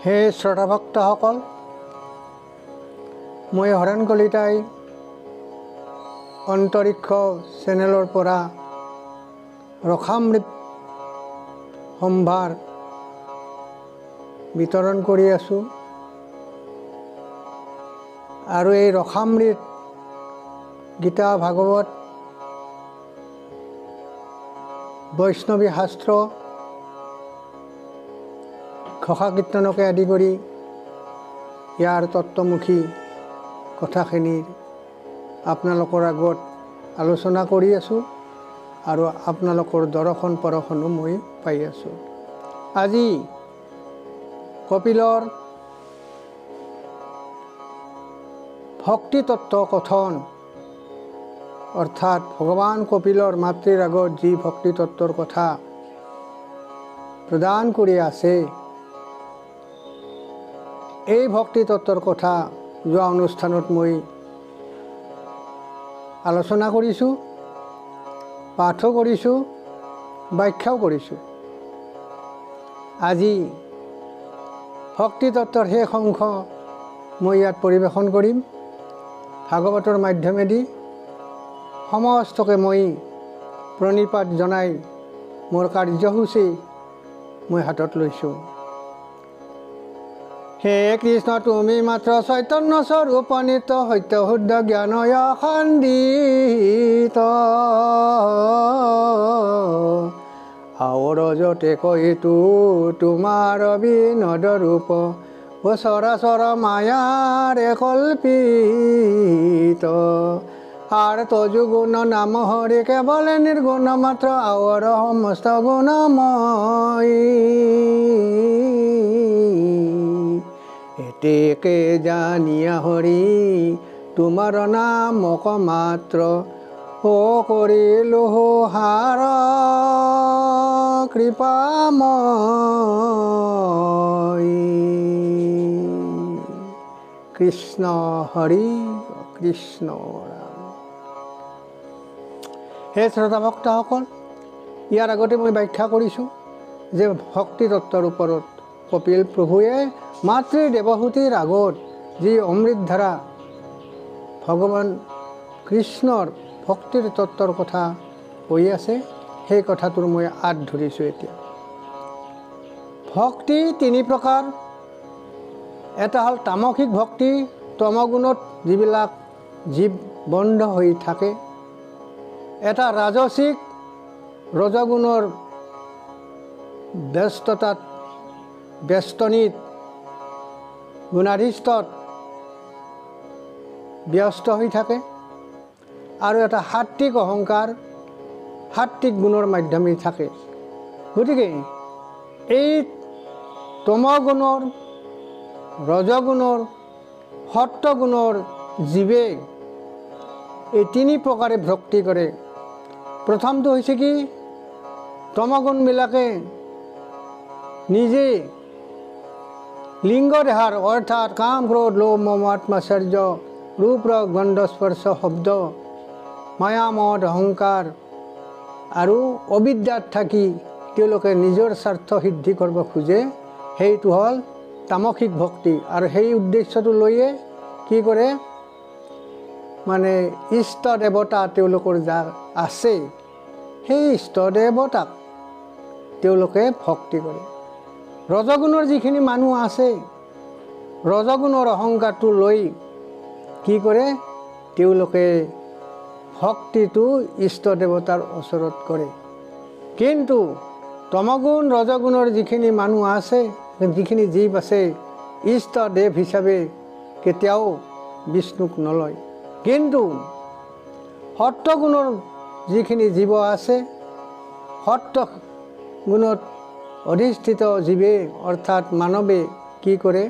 হে শ্ৰোতা ভক্তসকল, মই হৰেণ কলিতাই অন্তৰীক্ষ চেনেলৰ পৰা ৰসামৃত সম্ভাৰ বিতৰণ কৰি আছোঁ। আৰু এই ৰসামৃত গীতা ভাগৱত বৈষ্ণৱী শাস্ত্ৰ ঘোষা কীৰ্তনকে আদি কৰি ইয়াৰ তত্ত্বমুখী কথাখিনিৰ আপোনালোকৰ আগত আলোচনা কৰি আছোঁ আৰু আপোনালোকৰ দৰ্শন পৰশনো মই পাই আছোঁ। আজি কপিলৰ ভক্তি তত্ত্ব কথন অৰ্থাৎ ভগৱান কপিলৰ মাতৃৰ আগত যি ভক্তি তত্ত্বৰ কথা প্ৰদান কৰি আছে, এই ভক্তি তত্ত্বৰ কথা যোৱা অনুষ্ঠানত মই আলোচনা কৰিছোঁ, পাঠো কৰিছোঁ, ব্যাখ্যাও কৰিছোঁ। আজি ভক্তি তত্ত্বৰ শেষ অংশ মই ইয়াত পৰিৱেশন কৰিম। ভাগৱতৰ মাধ্যমেদি সমস্তকে মই প্ৰণিপাত জনাই মোৰ কাৰ্যসূচী মই হাতত লৈছোঁ। হে কৃষ্ণ, তুমি মাত্ৰ চৈতন্য স্বৰূপ নিত্য সত্য শুদ্ধ জ্ঞানয় খণ্ডিত, আৱৰজতে কৈতো তোমাৰ বিনোদ ৰূপ, চৰাচৰ মায়াৰে কল্পিত, আৰ্ত যুগুণ নাম হৰি কেৱল নিৰ্গুণ মাত্ৰ আৱৰ সমস্ত গুণময়, এতেকে জানিয়া হৰি তোমাৰ নামক মাত্ৰ, ও কৰিলো হাৰ কৃপাময়। কৃষ্ণ হৰি কৃষ্ণ ৰাম। হে শ্ৰোতা ভক্তসকল, ইয়াৰ আগতে মই ব্যাখ্যা কৰিছোঁ যে ভক্তি তত্ত্বৰ ওপৰত কপিল প্ৰভুৱে মাতৃ দেৱহূতিৰ আগত যি অমৃতধাৰা ভগৱান কৃষ্ণৰ ভক্তিৰ তত্ত্বৰ কথা কৈ আছে, সেই কথাটোৰ মই আঁত ধৰিছোঁ। এতিয়া ভক্তি তিনি প্ৰকাৰ। এটা হ'ল তামসিক ভক্তি, তমগুণত যিবিলাক জীৱ বন্ধ হৈ থাকে। এটা ৰাজসিক, ৰজগুণৰ ব্যস্ততাত বেষ্টনীত গুণাধিষ্ঠত ব্যস্ত হৈ থাকে। আৰু এটা সাত্বিক অহংকাৰ, সাত্বিক গুণৰ মাধ্যমে থাকে। গতিকে এই তমগুণৰ, ৰজগুণৰ, সত্যগুণৰ জীৱে এই তিনি প্ৰকাৰে ভক্তি কৰে। প্ৰথমটো হৈছে কি, তমগুণবিলাকে নিজে লিংগ দেহাৰ অৰ্থাৎ কাম ক্ৰোধ লোভ মোহ আত্মাশ্চৰ্য ৰূপ ৰস গন্ধ স্পৰ্শ শব্দ মায়া মদ অহংকাৰ আৰু অবিদ্যাত থাকি তেওঁলোকে নিজৰ স্বাৰ্থ সিদ্ধি কৰিব খোজে। সেইটো হ'ল তামসিক ভক্তি। আৰু সেই উদ্দেশ্যটো লৈয়ে কি কৰে, মানে ইষ্ট দেৱতা তেওঁলোকৰ যাৰ আছে, সেই ইষ্ট দেৱতাক তেওঁলোকে ভক্তি কৰে। ৰজগুণৰ যিখিনি মানুহ আছে, ৰজগুণৰ অহংকাৰটো লৈ কি কৰে, তেওঁলোকে ভক্তিটো ইষ্ট দেৱতাৰ ওচৰত কৰে। কিন্তু তমগুণ, ৰজগুণৰ যিখিনি মানুহ আছে, যিখিনি জীৱ আছে, ইষ্ট দেৱ হিচাপে কেতিয়াও বিষ্ণুক নলয়। কিন্তু সত্যগুণৰ যিখিনি জীৱ আছে, সত্য গুণত অধিষ্ঠিত জীৱে অৰ্থাৎ মানৱে কি কৰে,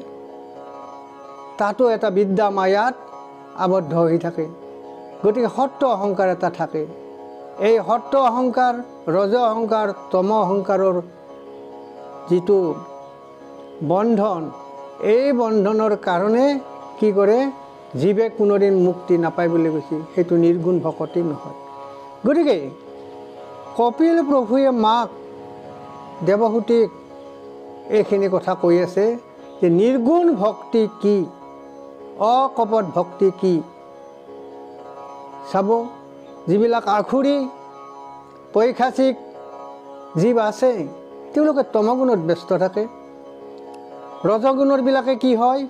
তাতো এটা বিদ্যা মায়াত আবদ্ধ হৈ থাকে। গতিকে সত্য অহংকাৰ এটা থাকে। এই সত্য অহংকাৰ, ৰজ অহংকাৰ, তম অহংকাৰৰ যিটো বন্ধন, এই বন্ধনৰ কাৰণে কি কৰে, জীৱে কোনোদিন মুক্তি নাপায় বুলি কৈছে। সেইটো নিৰ্গুণ ভকতি নহয়। গতিকে কপিল প্ৰভুৱে মাক দেৱহূতিক এইখিনি কথা কৈ আছে যে নিৰ্গুণ ভক্তি কি, অকপট ভক্তি কি। চাব, যিবিলাক আখুৰি পৈশাচিক জীৱ আছে তেওঁলোকে তমগুণত ব্যস্ত থাকে। ৰজগুণৰবিলাকে কি হয়,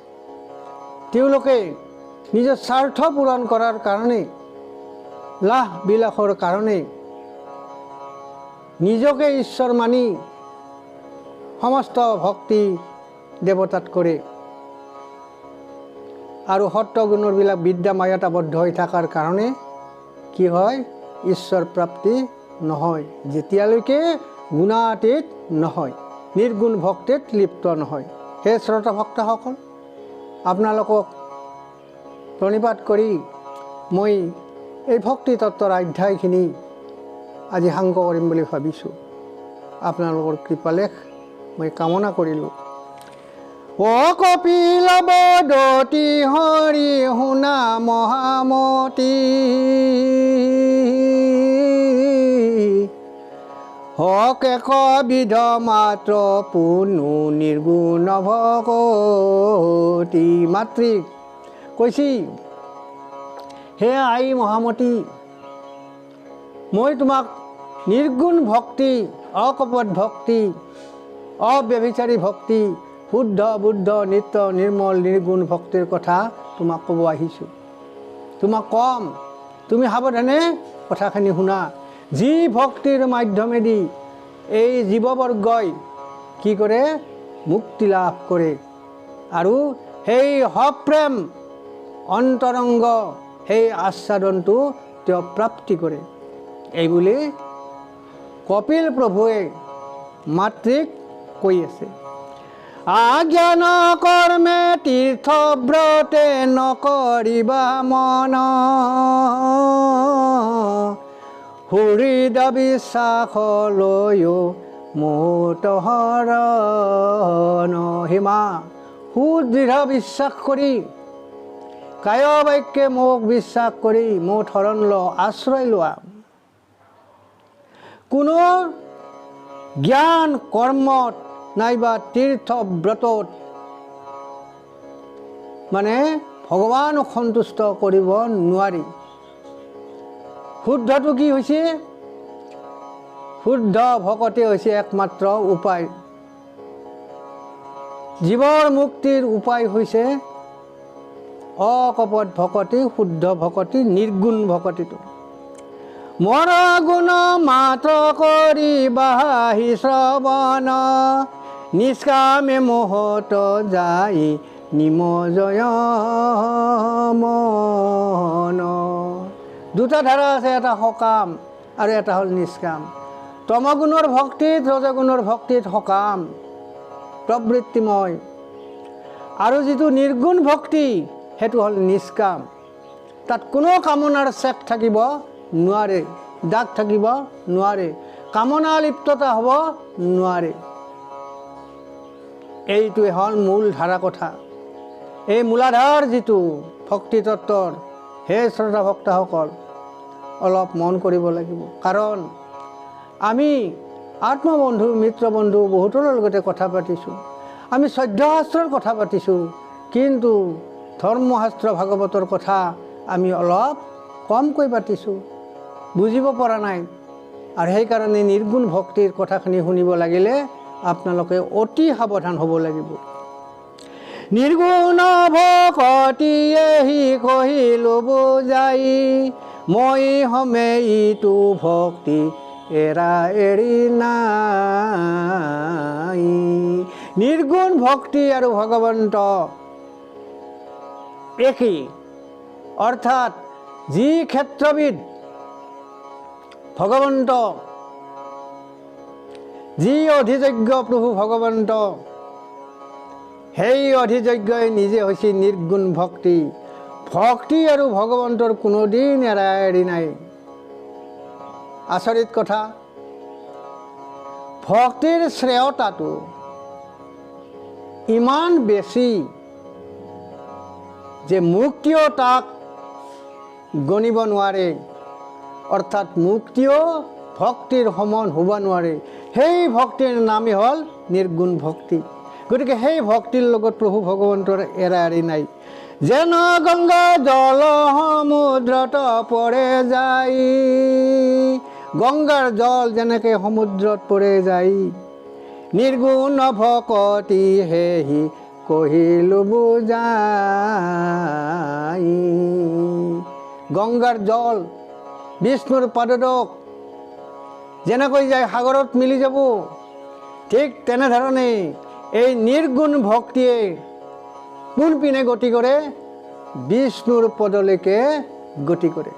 তেওঁলোকে নিজৰ স্বাৰ্থ পূৰণ কৰাৰ কাৰণে, লাভ বিলাসৰ কাৰণে নিজকে ঈশ্বৰ মানি সমস্ত ভক্তি দেৱতাত কৰে। আৰু সত্ত্বগুণৰবিলাক বিদ্যা মায়াত আবদ্ধ হৈ থকাৰ কাৰণে কি হয়, ঈশ্বৰ প্ৰাপ্তি নহয়, যেতিয়ালৈকে গুণাতীত নহয়, নিৰ্গুণ ভক্তিত লিপ্ত নহয়। হে শ্ৰোতা ভক্তসকল, আপোনালোকক প্ৰণিপাত কৰি মই এই ভক্তি তত্ত্বৰ অধ্যায়খিনি আজি সাংগ কৰিম বুলি ভাবিছোঁ। আপোনালোকৰ কৃপালেখ মই কামনা কৰিলোঁ। অ কপিল বদতি হৰি শুনা মহামতি, হক একবিধ মাত্ৰ পুনু নিৰ্গুণ ভকতি। মাতৃক কৈছি, হে আই মহামতি, মই তোমাক নিৰ্গুণ ভক্তি, অকপট ভক্তি, অব্যভিচাৰী ভক্তি, শুদ্ধ বুদ্ধ নিত্য নিৰ্মল নিৰ্গুণ ভক্তিৰ কথা তোমাক ক'ব আহিছোঁ। তোমাক কম, তুমি সাৱধানে কথাখিনি শুনা। যি ভক্তিৰ মাধ্যমেদি এই জীৱবৰ্গই কি কৰে, মুক্তি লাভ কৰে, আৰু সেই সপ্ৰেম অন্তৰংগ সেই আস্বাদনটো তেওঁ প্ৰাপ্তি কৰে। এইবুলি কপিল প্ৰভুৱে মাতৃক কৈ আছে। আজ্ঞান কৰ্মে তীৰ্থব্ৰতে নকৰিবা মন, হৃদ বিশ্বাস লৈও মোত হৰণ। হিমা, সুদৃঢ় বিশ্বাস কৰি, কায় বাক্যে মোক বিশ্বাস কৰি মোত শৰণ লোৱা, আশ্ৰয় লোৱা। কোনো জ্ঞান কৰ্মত নাইবা তীৰ্থ ব্ৰতত মানে ভগৱানক সন্তুষ্ট কৰিব নোৱাৰি। শুদ্ধটো কি হৈছে, শুদ্ধ ভকতি হৈছে একমাত্ৰ উপায়। জীৱৰ মুক্তিৰ উপায় হৈছে অকপট ভকতি, শুদ্ধ ভকতি, নিৰ্গুণ ভকতিটো। মৰ গুণ মাত্ৰ কৰি বাহি শ্ৰৱণ, নিষ্কামে মোহত যাই নিমজয় মন। দুটা ধাৰা আছে, এটা সকাম আৰু এটা হ'ল নিষ্কাম। তমগুণৰ ভক্তিত, ৰজগুণৰ ভক্তিত সকাম প্ৰবৃত্তিময়, আৰু যিটো নিৰ্গুণ ভক্তি সেইটো হ'ল নিষ্কাম। তাত কোনো কামনাৰ চেক থাকিব নোৱাৰে, দাগ থাকিব নোৱাৰে, কামনা লিপ্ততা হ'ব নোৱাৰে। এইটোৱে হ'ল মূল ধাৰা কথা। এই মূলাধাৰ যিটো ভক্তি তত্ত্বৰ, হে শ্ৰদ্ধা ভক্তসকল, অলপ মন কৰিব লাগিব। কাৰণ আমি আত্মবন্ধু মিত্ৰবন্ধু বহুতৰ লগতে কথা পাতিছোঁ, আমি চৈধ্যশাস্ত্ৰৰ কথা পাতিছোঁ, কিন্তু ধৰ্মশাস্ত্ৰ ভাগৱতৰ কথা আমি অলপ কমকৈ পাতিছোঁ, বুজিব পৰা নাই। আৰু সেইকাৰণে নিৰ্গুণ ভক্তিৰ কথাখিনি শুনিব লাগিলে আপোনালোকে অতি সাৱধান হ'ব লাগিব। নিৰ্গুণ ভকতি এহি কহিলো বুজাই, মই হমে ইটো ভক্তি এৰা এৰি নাই। নিৰ্গুণ ভক্তি আৰু ভগৱন্ত একেই, অৰ্থাৎ যি ক্ষেত্ৰবিদ ভগৱন্ত, যি অধিযজ্ঞ প্ৰভু ভগৱন্ত, সেই অধিযজ্ঞই নিজে হৈছে নিৰ্গুণ ভক্তি। ভক্তি আৰু ভগৱন্তৰ কোনোদিন এৰা এৰি নাই। আচৰিত কথা, ভক্তিৰ শ্ৰেয়তাটো ইমান বেছি যে মুক্তিও তাক গণিব নোৱাৰে, অৰ্থাৎ মুক্তিও ভক্তিৰ সমান হ'ব নোৱাৰে। সেই ভক্তিৰ নামেই হ'ল নিৰ্গুণ ভক্তি। গতিকে সেই ভক্তিৰ লগত প্ৰভু ভগৱন্তৰ এৰা এৰি নাই। যেন গংগা জল সমুদ্ৰত পৰে যায়, গংগাৰ জল যেনেকৈ সমুদ্ৰত পৰে যায়, নিৰ্গুণ ভকতি হেহি কহিলো বুজাই। গংগাৰ জল বিষ্ণুৰ পাদদক যেনেকৈ যায় সাগৰত মিলি যাব, ঠিক তেনেধৰণে এই নিৰ্গুণ ভক্তিয়ে কোনপিনে গতি কৰে? বিষ্ণুৰ পদলৈকে গতি কৰে।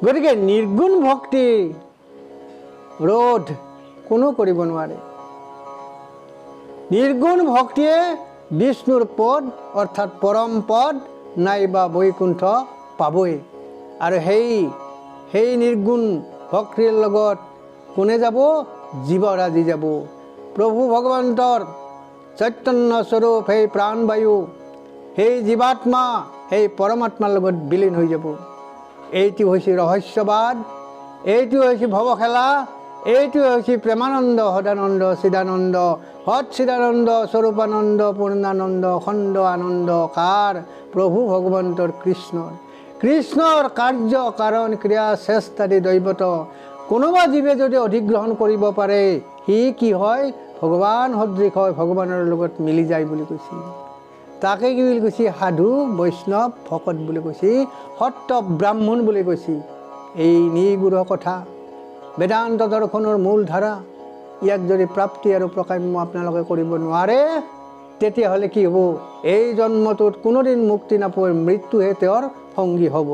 গতিকে নিৰ্গুণ ভক্তি ৰোধ কোনো কৰিব নোৱাৰে। নিৰ্গুণ ভক্তিয়ে বিষ্ণুৰ পদ অৰ্থাৎ পৰম পদ নাইবা বৈকুণ্ঠ পাবই। আৰু সেই নিৰ্গুণ ভক্তিৰ লগত কোনে যাব? জীৱৰাজি যাব। প্ৰভু ভগৱন্তৰ চৈতন্য স্বৰূপ সেই প্ৰাণবায়ু, সেই জীৱাত্মা, সেই পৰমাত্মাৰ লগত বিলীন হৈ যাব। এইটো হৈছে ৰহস্যবাদ, এইটো হৈছে ভৱখেলা, এইটো হৈছে প্ৰেমানন্দ, সদানন্দ, চিদানন্দ, সৎচিদানন্দ, স্বৰূপানন্দ, পূৰ্ণানন্দ, খণ্ড আনন্দ কাৰ? প্ৰভু ভগৱন্তৰ কৃষ্ণৰ। কৃষ্ণৰ কাৰ্য কাৰণ ক্ৰিয়া চেষ্টাদি দৈৱত কোনোবা জীৱে যদি অধিগ্ৰহণ কৰিব পাৰে, সি কি হয়? ভগৱান সদৃশ হয়, ভগৱানৰ লগত মিলি যায় বুলি কৈছে। তাকে কি বুলি কৈছে? সাধু বৈষ্ণৱ ভকত বুলি কৈছে, সত্য ব্ৰাহ্মণ বুলি কৈছে। এই নিগুড় কথা, বেদান্ত দৰ্শনৰ মূল ধাৰা, ইয়াক যদি প্ৰাপ্তি আৰু প্ৰকাম্য আপোনালোকে কৰিব নোৱাৰে, তেতিয়াহ'লে কি হ'ব? এই জন্মটোত কোনোদিন মুক্তি নাপায়, মৃত্যুহে তেওঁৰ সংগী হ'ব।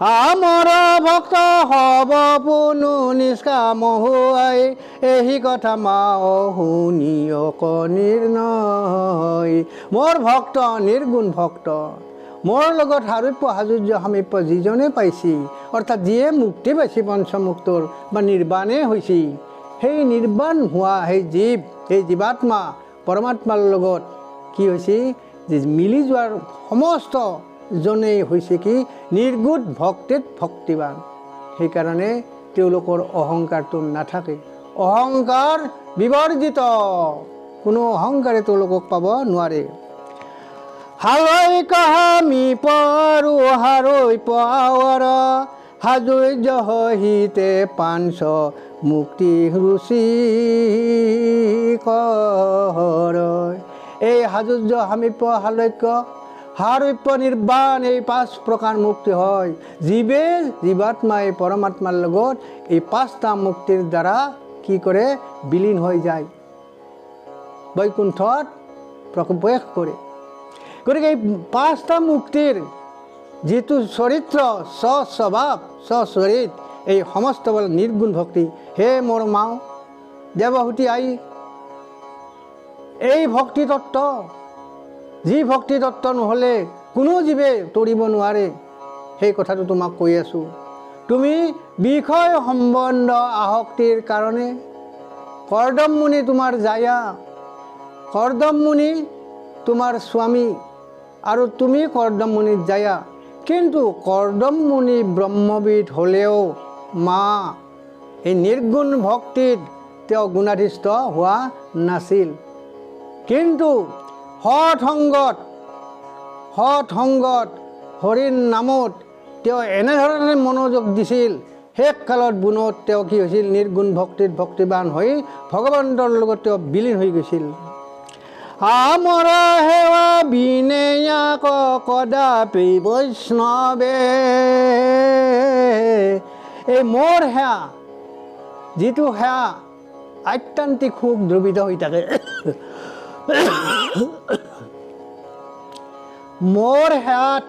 আমাৰ ভক্ত হব পুনু নিষ্কাম হোৱাই, এই কথা মাও শুনিও নিৰ্ণয়। মোৰ ভক্ত নিৰ্গুণ ভক্ত, মোৰ লগত সাৰূপ্য সাযুজ্য সামীপ্য যিজনে পাইছে, অৰ্থাৎ যিয়ে মুক্তি পাইছে পঞ্চমুক্তৰ বা নিৰ্বাণেই হৈছে, সেই নিৰ্বাণ হোৱা সেই জীৱ, সেই জীৱাত্মা পৰমাত্মাৰ লগত কি হৈছে? যে মিলি যোৱাৰ সমস্ত জনেই হৈছে কি? নিৰ্গুণ ভক্তিত ভক্তিবান। সেইকাৰণে তেওঁলোকৰ অহংকাৰটো নাথাকে। অহংকাৰ বিবৰ্জিত, কোনো অহংকাৰে তেওঁলোকক পাব নোৱাৰে। হালৈ কাহামি পাৰো হাৰৈ পাৱাৰ, সাজুৰ্য সহিতে পাঞ্চ মুক্তি ৰুচি কৰ। এই সাজুৰ্য সামীপ্য সালৈক্য সাৰূপ্য নিৰ্বাণ, এই 5 প্ৰকাৰ মুক্তি হয়। জীৱাত্মাই পৰমাত্মাৰ লগত এই 5টা মুক্তিৰ দ্বাৰা কি কৰে? বিলীন হৈ যায়, বৈকুণ্ঠত প্ৰৱেশ কৰে। গতিকে এই 5টা মুক্তিৰ যিটো চৰিত্ৰ, স্বস্বভাৱ, স্বচৰিত, এই সমস্ত নিৰ্গুণ ভক্তি। হে মোৰ মাও দেৱহূতি আই, এই ভক্তি তত্ত্ব, যি ভক্তি তত্ত্ব নহ'লে কোনো জীৱে তৰিব নোৱাৰে, সেই কথাটো তোমাক কৈ আছোঁ। তুমি বিষয় সম্বন্ধ আসক্তিৰ কাৰণে কৰ্দম মুনি তোমাৰ জায়া, কৰ্দম মুনি তোমাৰ স্বামী, আৰু তুমি কৰ্দম মুনিত জায়া। কিন্তু কৰ্দম মুনি ব্ৰহ্মবিদ হ'লেও মা এই নিৰ্গুণ ভক্তিত তেওঁ গুণাধিষ্ঠ হোৱা নাছিল। কিন্তু সৎ সংগত হৰিৰ নামত তেওঁ এনেধৰণে মনোযোগ দিছিল, শেষ কালত গুণত তেওঁ কি হৈছিল? নিৰ্গুণ ভক্তিত ভক্তিবান হৈ ভগৱন্তৰ লগত তেওঁ বিলীন হৈ গৈছিল। আমাৰ সেৱা বিনেয়াক কদাপি বৈষ্ণৱে, এই মোৰ সেৱা, যিটো সেৱা আত্যান্তিক সুখ দ্ৰৱিত হৈ থাকে, মোৰ সেৱাত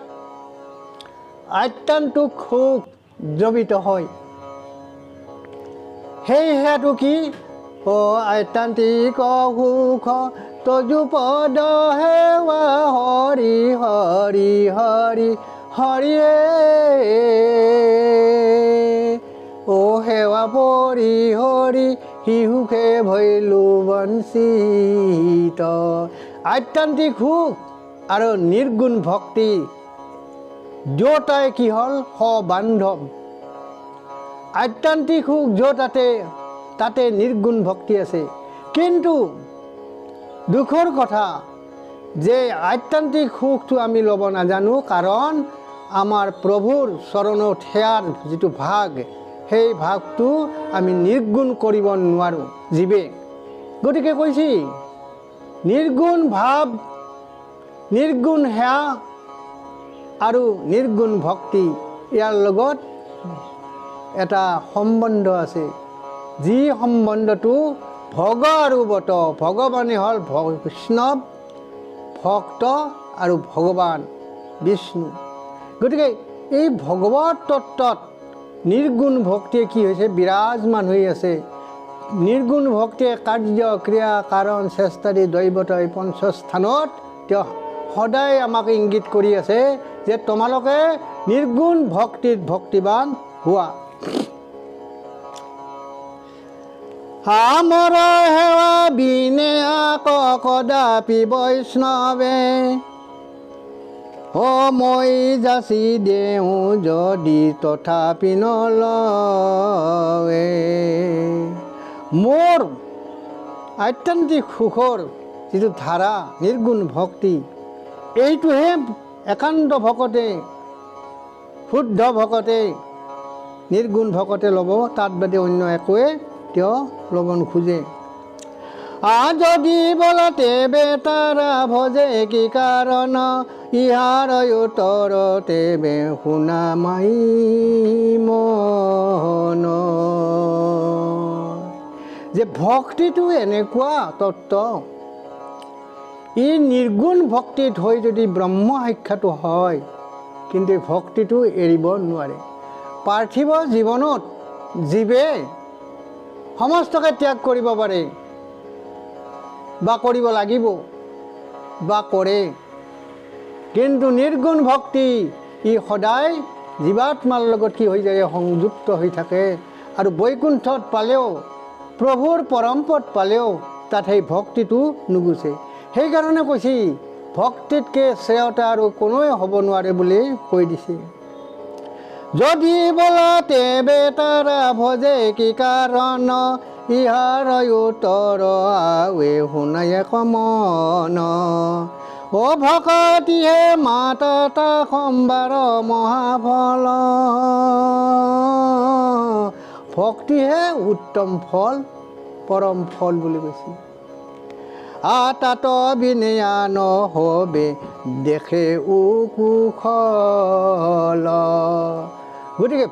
আত্যান্তিক সুখ দ্ৰৱিত হয়। সেই সেৱাটো কি? আত্যান্তিক সুখ তজু পদ সেৱা হৰি হৰি হৰি হৰিয়ে, সেৱা পৰি হৰি শিশুকে ভৈলো বঞ্চিত। আত্যান্তিক সুখ আৰু নিৰ্গুণ ভক্তি দুয়োটাই কি হ'ল? সবান্ধৱ। আত্যান্তিক সুখ য'ত তাতে নিৰ্গুণ ভক্তি আছে। কিন্তু দুখৰ কথা যে আত্যন্তিক সুখটো আমি ল'ব নাজানো, কাৰণ আমাৰ প্ৰভুৰ চৰণত সেয়াৰ যিটো ভাগ, সেই ভাগটো আমি নিৰ্গুণ কৰিব নোৱাৰোঁ জীৱে। গতিকে কৈছে নিৰ্গুণ ভাৱ, নিৰ্গুণ সেয়া আৰু নিৰ্গুণ ভক্তি, ইয়াৰ লগত এটা সম্বন্ধ আছে, যি সম্বন্ধটো ভগ আৰু বত। ভগৱানে হ'ল বৈষ্ণৱ, ভক্ত আৰু ভগৱান বিষ্ণু। গতিকে এই ভগৱত তত্ত্বত নিৰ্গুণ ভক্তিয়ে কি হৈছে, বিৰাজমান হৈ আছে। নিৰ্গুণ ভক্তিয়ে কাৰ্য ক্ৰিয়া কাৰণ চেষ্টাদি দৈৱত এই পঞ্চস্থানত তেওঁ সদায় আমাক ইংগিত কৰি আছে যে তোমালোকে নিৰ্গুণ ভক্তিত ভক্তিবান হোৱা। আমাৰ সেৱা বিনে আক কদাপি বৈষ্ণৱে, মই যাচি দেওঁ যদি তথাপি নলৱে। মোৰ আত্যন্তিক সুখৰ যিটো ধাৰা নিৰ্গুণ ভক্তি, এইটোহে একান্ত ভকতে, শুদ্ধ ভকতে, নিৰ্গুণ ভকতে ল'ব, তাত বাদে অন্য একোৱে তেওঁ ল'ব নোখোজে। যদি বোলা তেবে তাৰা ভজে কি কাৰণ, ইহাৰ উত্তৰ তেবে শুনা মাই মন। যে ভক্তিটো এনেকুৱা তত্ত্ব, ই নিৰ্গুণ ভক্তিত হৈ যদি ব্ৰহ্ম সাক্ষাৎ হয়, কিন্তু ভক্তিটো এৰিব নোৱাৰে। পাৰ্থিৱ জীৱনত জীৱে সমস্তকে ত্যাগ কৰিব পাৰে বা কৰিব লাগিব বা কৰে, কিন্তু নিৰ্গুণ ভক্তি ই সদায় জীৱাত্মাৰ লগত কি হৈ যায়, সংযুক্ত হৈ থাকে। আৰু বৈকুণ্ঠত পালেও, প্ৰভুৰ পৰমপদ পালেও তাত সেই ভক্তিটো নুগুচে। সেইকাৰণে কৈছে ভক্তিতকৈ শ্ৰেয়তা আৰু কোনোৱে হ'ব নোৱাৰে বুলি কৈ দিছে। যদি বোলা তেবে তাৰা ভজে কি কাৰণ, ইহাৰ উত্তৰ আৱে শুনাই কমন। ভকতিহে মাতা সম্বাৰ মহাফল, ভক্তিহে উত্তম ফল, পৰম ফল বুলি কৈছে। তাত বিনয়া নহবে দেখে উকুশল। গতিকে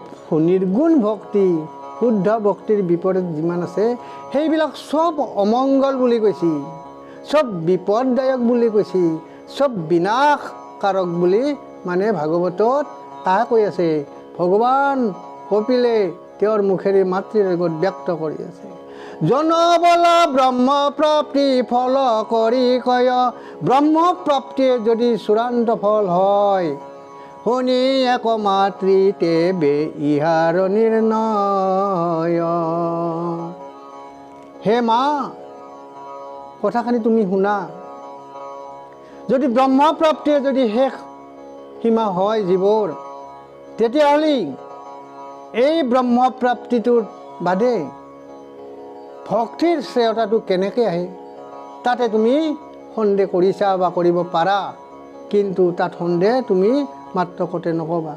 নিৰ্গুণ ভক্তি, শুদ্ধ ভক্তিৰ বিপৰীত যিমান আছে, সেইবিলাক চব অমংগল বুলি কৈছে, চব বিপদদায়ক বুলি কৈছে, চব বিনাশকাৰক বুলি মানে ভাগৱতত তাহে কৈ আছে। ভগৱান কপিলে তেওঁৰ মুখেৰে মাতৃৰেগত ব্যক্ত কৰি আছে। জনবল ব্ৰহ্ম প্ৰাপ্তি ফল কৰি কয়, ব্ৰহ্ম প্ৰাপ্তিয়ে যদি চূড়ান্ত ফল হয়, শুনি এক মাতৃ তেবে ইহাৰ নিৰ্ণয়। হে মা, কথাখিনি তুমি শুনা। যদি ব্ৰহ্মপ্ৰাপ্তিয়ে যদি শেষ সীমা হয় জীৱৰ, তেতিয়াহ'লে এই ব্ৰহ্মপ্ৰাপ্তিটোৰ বাদে ভক্তিৰ শ্ৰেয়তাটো কেনেকৈ আহে, তাতে তুমি সন্দেহ কৰিছা বা কৰিব পাৰা, কিন্তু তাত সন্দেহ তুমি মাত্ৰ কতে নকবা।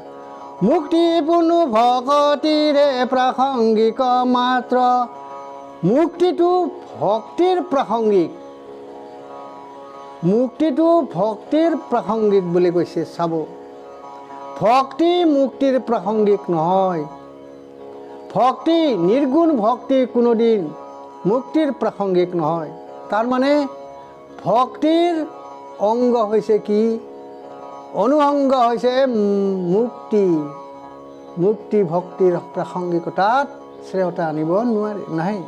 মুক্তি পুনু ভকতিৰে প্ৰাসংগিক মাত্ৰ, মুক্তিটো ভক্তিৰ প্ৰাসংগিক, মুক্তিটো ভক্তিৰ প্ৰাসংগিক বুলি কৈছে। চাব, ভক্তি মুক্তিৰ প্ৰাসংগিক নহয়। ভক্তি, নিৰ্গুণ ভক্তি কোনোদিন মুক্তিৰ প্ৰাসংগিক নহয়। তাৰমানে ভক্তিৰ অংগ হৈছে কি, অনুসংগ হৈছে মুক্তি। মুক্তি ভক্তিৰ প্ৰাসংগিকতাত শ্ৰেয়তা আনিব নোৱাৰে, নাহে।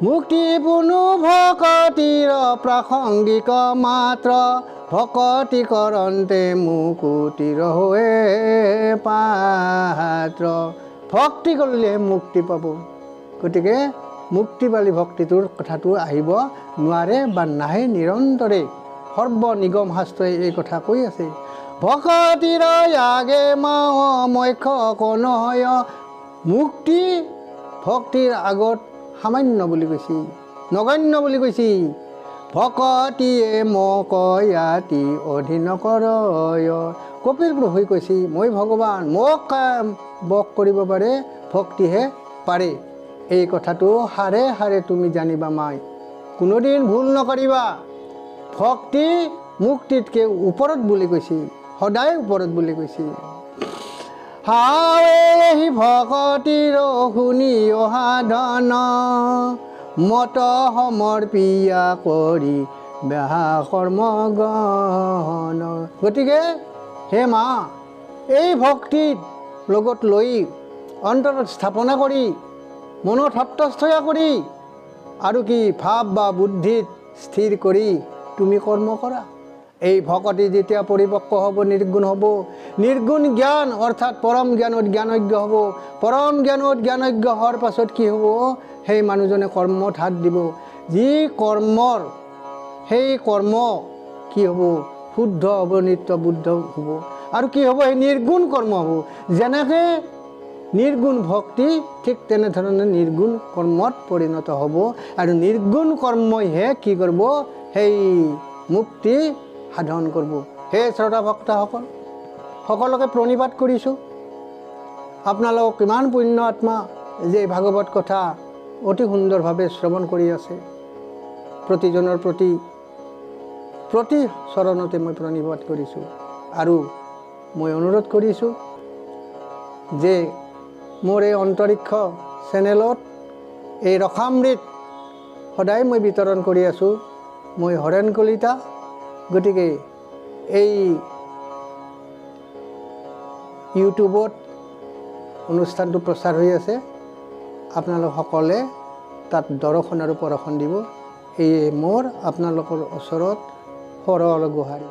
মুক্তি পুনু ভকতিৰ প্ৰাসংগিক মাত্ৰ, ভকতি কৰন্তে মুকুতিৰ হৈ পাত্ৰ। ভক্তি কৰিলেহে মুক্তি পাব। গতিকে মুক্তি পালি ভক্তিটোৰ কথাটো আহিব নোৱাৰে বা নাহে। নিৰন্তৰে সৰ্বনিগম শাস্ত্ৰই এই কথা কৈ আছে। ভকতিৰ আগে মাহ মুখ্য কোন হয়, মুক্তি ভক্তিৰ আগত সামান্য বুলি কৈছি, নগণ্য বুলি কৈছি। ভকতিয়ে মকয়াতি অধীন কৰয়। কপিল প্ৰভুই কৈছি মই ভগৱান, মোক বশ কৰিব পাৰে ভক্তিহে পাৰে। এই কথাটো হাৰে হাৰে তুমি জানিবা মাই, কোনোদিন ভুল নকৰিবা। ভক্তি মুক্তিতকৈ ওপৰত বুলি কৈছি, সদায় ওপৰত বুলি কৈছি। হাৱেহি ভকতিৰ শুনি সাধন, মত সমৰ্পিয়া কৰি বেহা কৰ্ম গহন। গতিকে হে মা, এই ভক্তিত লগত লৈ অন্তৰত স্থাপনা কৰি, মনত সত্ত্বস্থয়া কৰি, আৰু কি ভাৱ বা বুদ্ধিত স্থিৰ কৰি তুমি কৰ্ম কৰা। এই ভকতি যেতিয়া পৰিপক্ক হ'ব, নিৰ্গুণ হ'ব, নিৰ্গুণ জ্ঞান অৰ্থাৎ পৰম জ্ঞানত জ্ঞানজ্ঞ হ'ব। পৰম জ্ঞানত জ্ঞানজ্ঞ হোৱাৰ পাছত কি হ'ব, সেই মানুহজনে কৰ্মত হাত দিব। যি কৰ্মৰ, সেই কৰ্ম কি হ'ব, শুদ্ধ হ'ব, নিত্য বুদ্ধ হ'ব। আৰু কি হ'ব, সেই নিৰ্গুণ কৰ্ম হ'ব। যেনেকৈ নিৰ্গুণ ভক্তি, ঠিক তেনেধৰণে নিৰ্গুণ কৰ্মত পৰিণত হ'ব। আৰু নিৰ্গুণ কৰ্মইহে কি কৰিব, সেই মুক্তি সাধন কৰিব। হে শ্ৰদ্ধা ভক্তসকল, সকলোকে প্ৰণিপাত কৰিছোঁ। আপোনালোক কিমান পুণ্য আত্মা যে ভাগৱত কথা অতি সুন্দৰভাৱে শ্ৰৱণ কৰি আছে। প্ৰতিজনৰ প্ৰতি চৰণতে মই প্ৰণিপাত কৰিছোঁ। আৰু মই অনুৰোধ কৰিছোঁ যে মোৰ এই অন্তৰীক্ষ চেনেলত এই ৰসামৃত সদায় মই বিতৰণ কৰি আছোঁ। মই হৰেণ কলিতা। গতিকে এই ইউটিউবত অনুষ্ঠানটো প্ৰচাৰ হৈ আছে। আপোনালোক সকলে তাত দৰ্শন আৰু পৰশন দিব। এয়ে মোৰ আপোনালোকৰ ওচৰত সৰল গুহাৰি।